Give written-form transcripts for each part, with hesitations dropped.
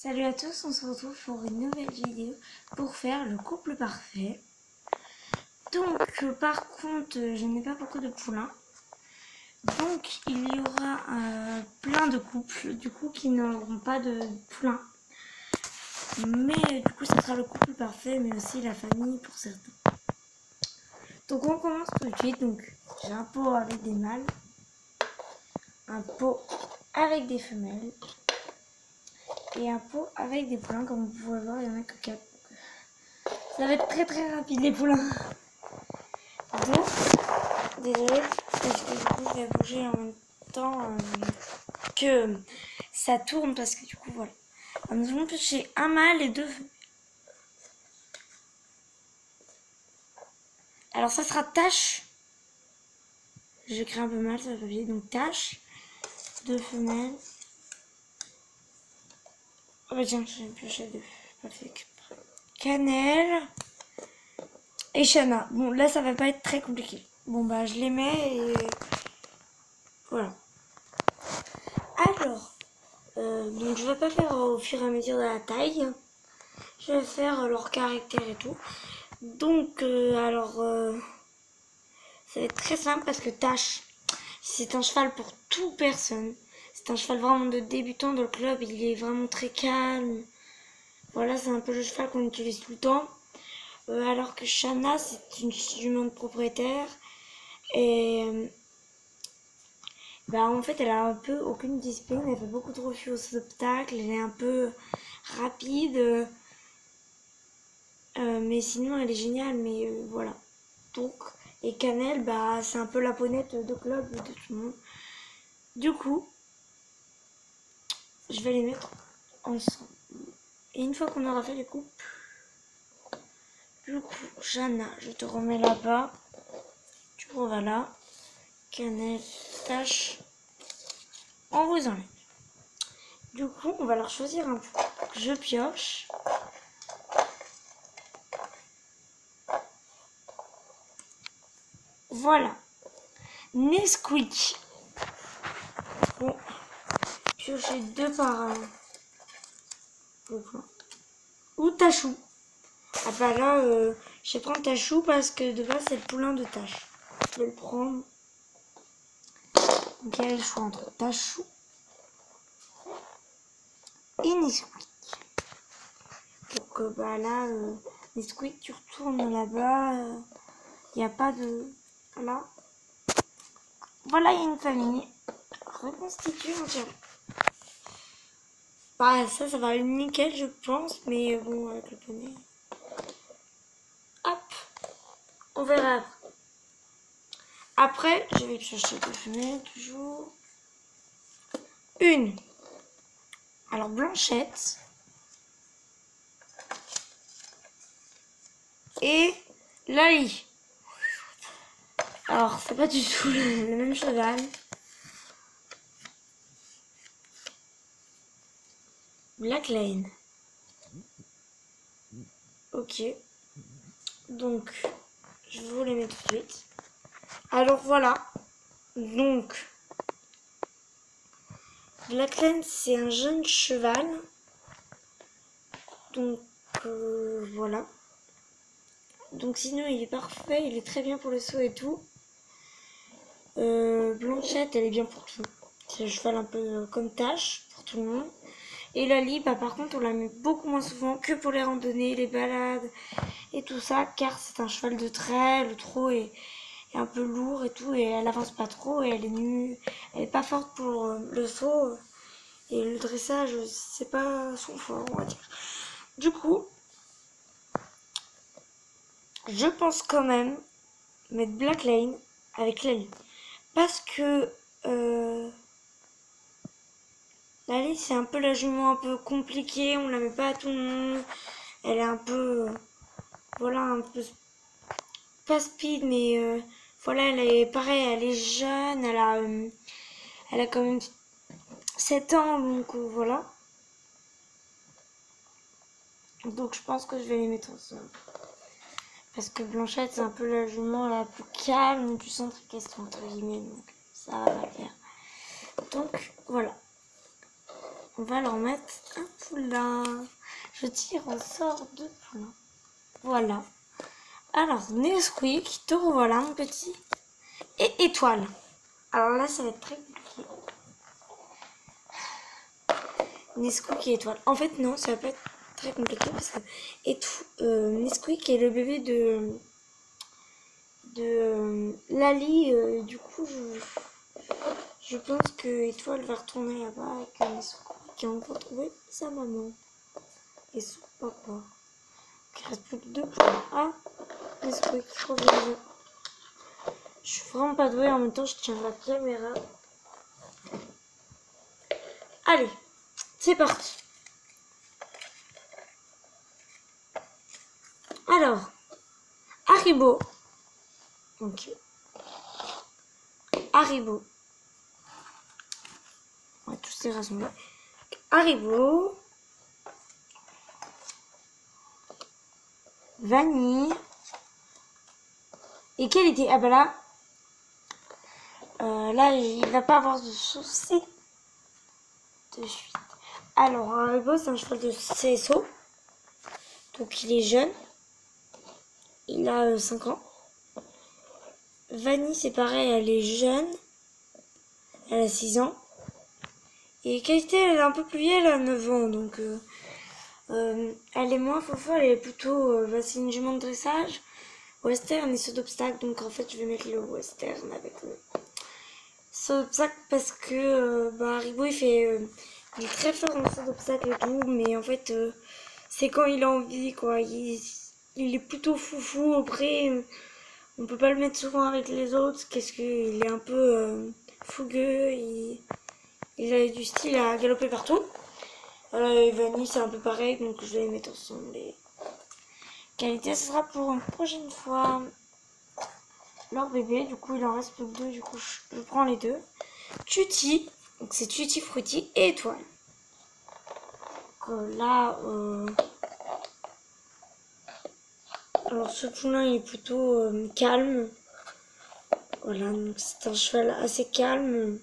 Salut à tous, on se retrouve pour une nouvelle vidéo pour faire le couple parfait. Donc par contre je n'ai pas beaucoup de poulains. Donc il y aura plein de couples du coup qui n'auront pas de poulains. Mais du coup ça sera le couple parfait mais aussi la famille pour certains. Donc on commence tout de suite. Donc j'ai un pot avec des mâles, un pot avec des femelles et un pot avec des poulains. Comme vous pouvez voir, il n'y en a que 4. Ça va être très rapide les poulains. Donc, désolée, parce que du coup je vais bouger en même temps que ça tourne, parce que du coup voilà. Alors, nous allons pêcher un mâle et 2 femelles. Alors ça sera tâche. J'écris un peu mal sur le papier, donc tâche, 2 femelles. Oh bah tiens, j'ai pioché 2, pas fait exprès. Cannelle et Chana. Bon là ça va pas être très compliqué. Bon bah je les mets et voilà. Alors, donc je vais pas faire au fur et à mesure de la taille. Je vais faire leur caractère et tout. Donc ça va être très simple parce que Tash, c'est un cheval pour toute personne. C'est un cheval vraiment de débutant dans le club. Il est vraiment très calme. Voilà, c'est un peu le cheval qu'on utilise tout le temps. Alors que Shana, c'est une jument de propriétaire. Et en fait, elle a un peu aucune discipline. Elle fait beaucoup de refus aux obstacles. Elle est un peu rapide. Mais sinon, elle est géniale. Mais voilà. Donc, et Cannelle, c'est un peu la ponette de club de tout le monde. Du coup, je vais les mettre ensemble. Et une fois qu'on aura fait les coupes, du coup, Jana, je te remets là-bas. Tu vas là. Cannelle, Tache. On vous enlève. Du coup, on va leur choisir un peu. Je pioche. Voilà. Nesquik. Bon, piocher 2 par ou Tachou. Ah bah là, je vais prendre Tachou parce que de base c'est le poulain de Tache. Je vais le prendre. Donc il y a le choix entre Tachou et Nesquik. Donc là, Nesquik, tu retournes là-bas. Il n'y a pas de... Voilà. Voilà, il y a une famille reconstituée entièrement. Ça va aller nickel, je pense. Mais bon, avec le poney... Hop. On verra après. Après, je vais chercher 2 femelles, toujours. Une. Alors, Blanchette. Et Lali. Alors, c'est pas du tout le même cheval. Black Lane. Ok. Donc, je vous les mets tout de suite. Alors, voilà. Donc, Black Lane, c'est un jeune cheval. Donc, voilà. Donc, sinon, il est parfait. Il est très bien pour le saut et tout. Blanchette, elle est bien pour tout. C'est un cheval un peu comme Tache, pour tout le monde. Et Lali, par contre, on la met beaucoup moins souvent que pour les randonnées, les balades et tout ça, car c'est un cheval de trait. Le trot est un peu lourd et tout, et elle avance pas trop, et elle est nue. Elle est pas forte pour le saut, et le dressage, c'est pas son fort, on va dire. Du coup, je pense quand même mettre Black Lane avec Lali. Parce que Lali, c'est un peu la jument un peu compliquée, on la met pas à tout le monde. Elle est un peu, voilà, un peu pas speed, mais voilà, elle est pareil, elle est jeune, elle a quand même 7 ans, donc voilà. Donc je pense que je vais les mettre ensemble. Parce que Blanchette, c'est un peu la jument la plus calme du centre équestre, entre guillemets, donc ça va pas le faire. Donc voilà. on va leur mettre un poulain. Je tire au sort de poulain. Voilà. Alors, Nesquik, te revoilà mon petit. Et étoile. Alors là, ça va être très compliqué. Nesquik et étoile. En fait, non, ça va pas être très compliqué parce que Nesquik est le bébé de Lali. Du coup, je pense que Étoile va retourner là-bas avec Nesquik qui a encore trouvé sa maman et son papa. Il reste plus que 2 points. Ah, Nesquik, je reviens. Je suis vraiment pas douée, en même temps je tiens la caméra. Allez, c'est parti. Alors, Haribo. Donc, Haribo. On va tous les rassembler. Haribo. Vanille. Et qualité? Ah bah là, il va pas avoir de soucis de suite. Alors, Haribo, c'est un cheval de CSO. Donc, il est jeune. Il a 5 ans. Vanille, c'est pareil, elle est jeune. Elle a 6 ans. Et qualité, elle est un peu plus vieille, elle a 9 ans. Donc, elle est moins foufou, elle est plutôt... c'est une jument de dressage. Western et saut d'obstacle. Donc, en fait, je vais mettre le western avec le saut d'obstacle parce que Haribo, il est très fort en saut d'obstacle et tout. Mais en fait, c'est quand il a envie, quoi. Il est plutôt foufou. Après, on peut pas le mettre souvent avec les autres. Qu'est-ce qu'il est un peu fougueux. Il a du style à galoper partout. Et Vanille, c'est un peu pareil. Donc, je vais les mettre ensemble. Les qualités, ce sera pour une prochaine fois. Leur bébé, du coup, il en reste plus que 2. Du coup, je prends les 2. Tutti. Donc, c'est Tutti Frutti et Étoile. Donc, là... Alors ce poulain il est plutôt calme. Voilà, donc c'est un cheval assez calme.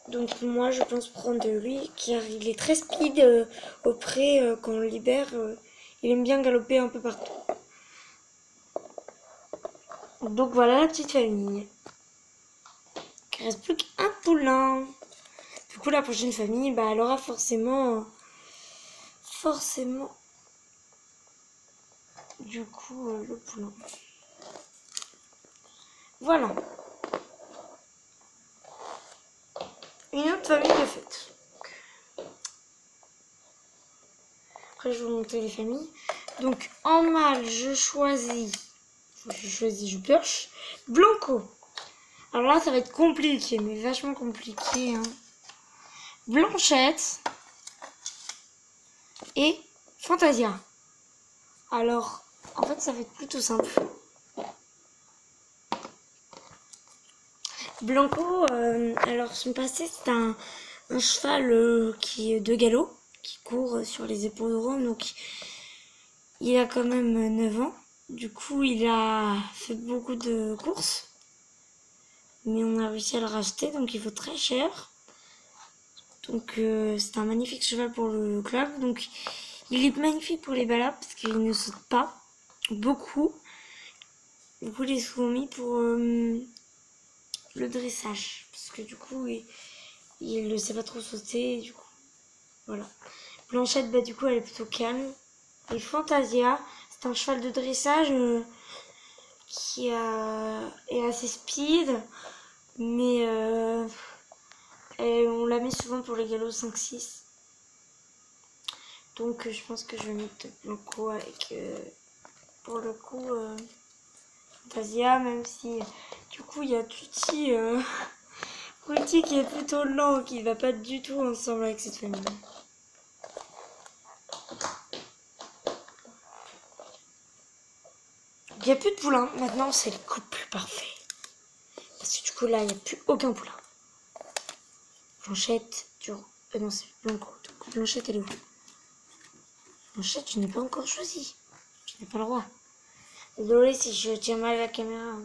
Donc moi je pense prendre lui car il est très speed au pré quand on le libère. Il aime bien galoper un peu partout. Donc voilà la petite famille. Il ne reste plus qu'un poulain. Du coup la prochaine famille, elle aura forcément du coup le poulain. Voilà. Une autre famille de fêtes. Après, je vais vous montrer les familles. Donc, en mâle, je pioche Blanco. Alors là, ça va être compliqué, mais vachement compliqué. Hein. Blanchette et Fantasia. Alors, en fait, ça va être plutôt simple. Blanco, alors son passé, c'est un cheval qui est de galop, qui court sur les hippodromes, donc il a quand même 9 ans. Du coup, il a fait beaucoup de courses, mais on a réussi à le racheter, donc il vaut très cher. Donc c'est un magnifique cheval pour le club, donc il est magnifique pour les balades parce qu'il ne saute pas beaucoup. Du coup, il est souvent mis pour le dressage, parce que du coup il ne sait pas trop sauter, du coup voilà. Blanchette, du coup elle est plutôt calme. Et Fantasia, c'est un cheval de dressage qui est assez speed, mais on la met souvent pour les galops 5-6. Donc je pense que je vais mettre Blanco avec pour le coup Fantasia, même si du coup il y a Tutti Frutti qui est plutôt lent, qui va pas du tout ensemble avec cette famille. Il n'y a plus de poulain. Maintenant, c'est le couple parfait. Parce que du coup, là, il n'y a plus aucun poulain. Blanchette, non, c'est Blanco. Donc, Blanchette, elle est où? Blanchette, tu n'es pas encore choisie. Tu n'as pas le droit. Désolée si je tiens mal la caméra.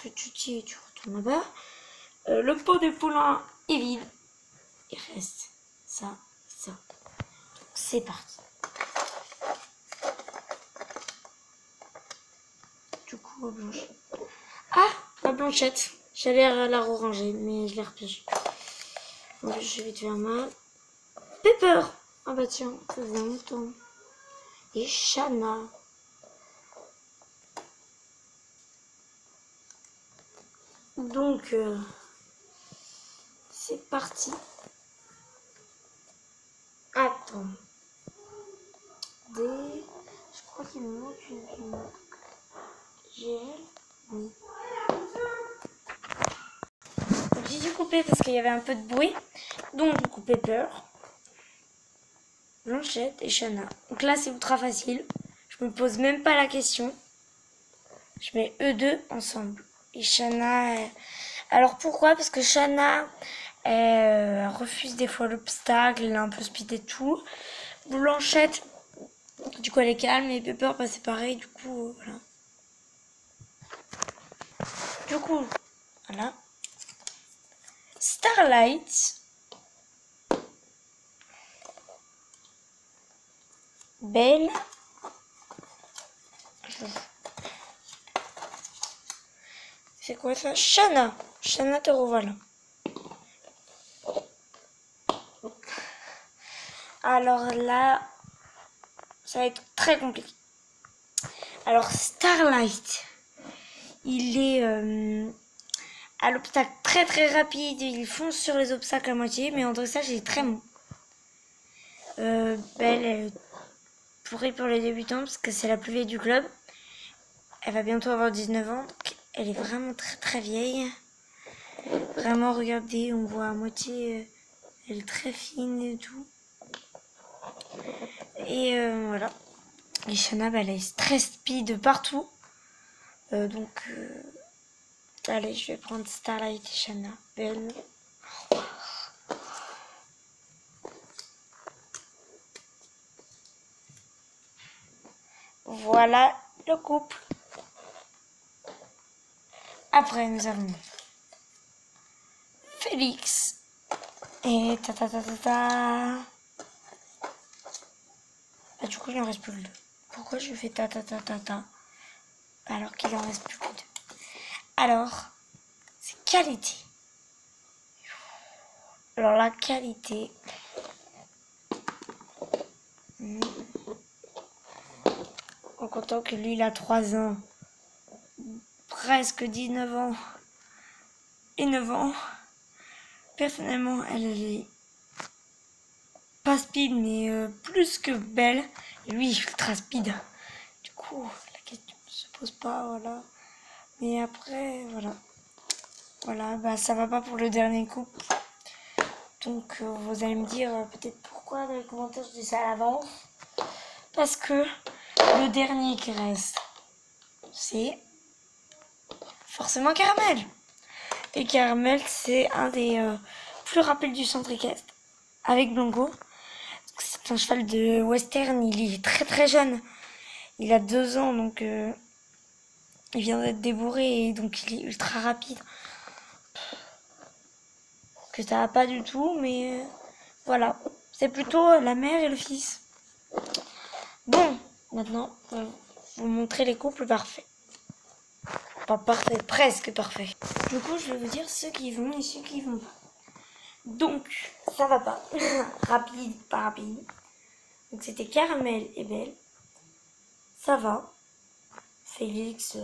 Que tu retournes là-bas. Le pot de poulain est vide. il reste ça, ça. C'est parti. Du coup, blanche. Ah, la blanchette. J'allais la ranger, mais je l'ai repêchée. En plus, je vais vite faire mal. Pepper. Ah bah tiens, ça faisait longtemps. Et Shanna. Donc, c'est parti. Attends. Je crois qu'il me manque une GL. Oui. Donc j'ai dû couper parce qu'il y avait un peu de bruit. Donc du coup Pepper, Blanchette et Shanna. Donc là c'est ultra facile. Je me pose même pas la question. Je mets eux deux ensemble. Et Shanna... Alors pourquoi? Parce que Shanna refuse des fois l'obstacle. Elle est un peu speed et tout. Blanchette, du coup elle est calme. Et Pepper, bah, c'est pareil. Du coup, voilà. Du coup, voilà. Starlight. Belle. C'est quoi ça? Shanna. Shanna, te revoilà. Alors là, ça va être très compliqué. Alors Starlight, il est à l'obstacle très très rapide. Il fonce sur les obstacles à moitié, mais en dressage, il est très mou. Belle, elle est pourrie pour les débutants parce que c'est la plus vieille du club. Elle va bientôt avoir 19 ans. Donc elle est vraiment très très vieille. Vraiment, regardez, on voit à moitié. Elle est très fine et tout. Et voilà. Et Shanna, bah, elle est très speed partout. Allez, je vais prendre Starlight et Shanna. Belle. Voilà le couple. Après, nous avons Félix et ta. Bah, du coup, il en reste plus que deux. Pourquoi je fais ta alors qu'il en reste plus que deux? Alors, c'est qualité. Alors, la qualité. En comptant que lui, il a 3 ans. Presque 19 ans. Et 9 ans. Personnellement, elle est pas speed, mais plus que belle. Et lui, il est ultra speed. Du coup, la question ne se pose pas, voilà. Mais après, voilà. Voilà, bah ça va pas pour le dernier couple. Donc, vous allez me dire peut-être pourquoi dans les commentaires je dis ça à l'avance. Parce que le dernier qui reste, c'est forcément Caramel. Et Caramel, c'est un des plus rapides du centre équestre. Avec Blanco. C'est un cheval de western, il est très très jeune. Il a 2 ans, donc il vient d'être débourré, et donc il est ultra rapide. Que ça va pas du tout, mais voilà. C'est plutôt la mère et le fils. Bon, maintenant, je vais vous montrer les couples parfaits. Pas parfaits, presque parfaits. Du coup, je vais vous dire ceux qui vont et ceux qui vont pas. Donc, ça va pas. Rapide, pas rapide. Donc, c'était Caramel et Belle. Ça va. Félix,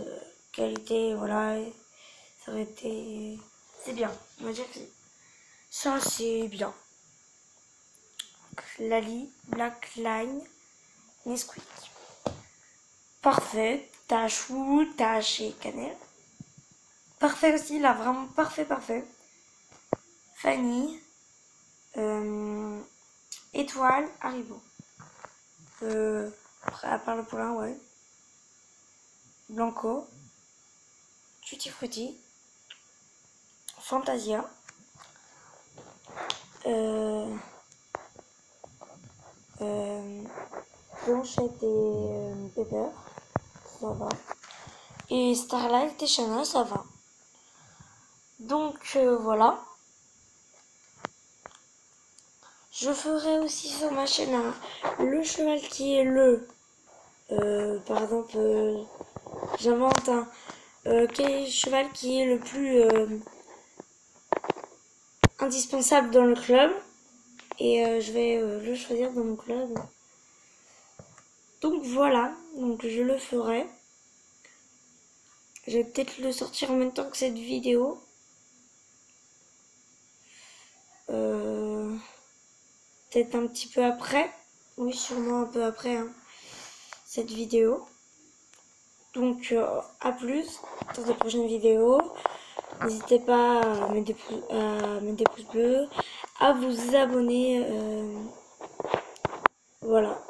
qualité, voilà. Ça aurait été... C'est bien. On va dire que ça, c'est bien. Lali, Black Line, Nesquik. Parfait. Tache ou tache et cannelle. Parfait aussi, là, vraiment parfait, parfait. Fanny. Étoile, Haribo. Après, à part le poulain, ouais. Blanco. Tutti Frutti. Fantasia. Blanchette et Pepper. Ça va. Et Starlight et Shanna, ça va. Donc voilà. Je ferai aussi sur ma chaîne le cheval qui est par exemple, j'invente quel est le cheval qui est le plus indispensable dans le club. Et je vais le choisir dans mon club. Donc voilà, donc je le ferai. Je vais peut-être le sortir en même temps que cette vidéo. Peut-être un petit peu après. Oui, sûrement un peu après cette vidéo. Donc à plus dans de prochaines vidéos. N'hésitez pas à mettre des pouces bleus, à vous abonner. Voilà.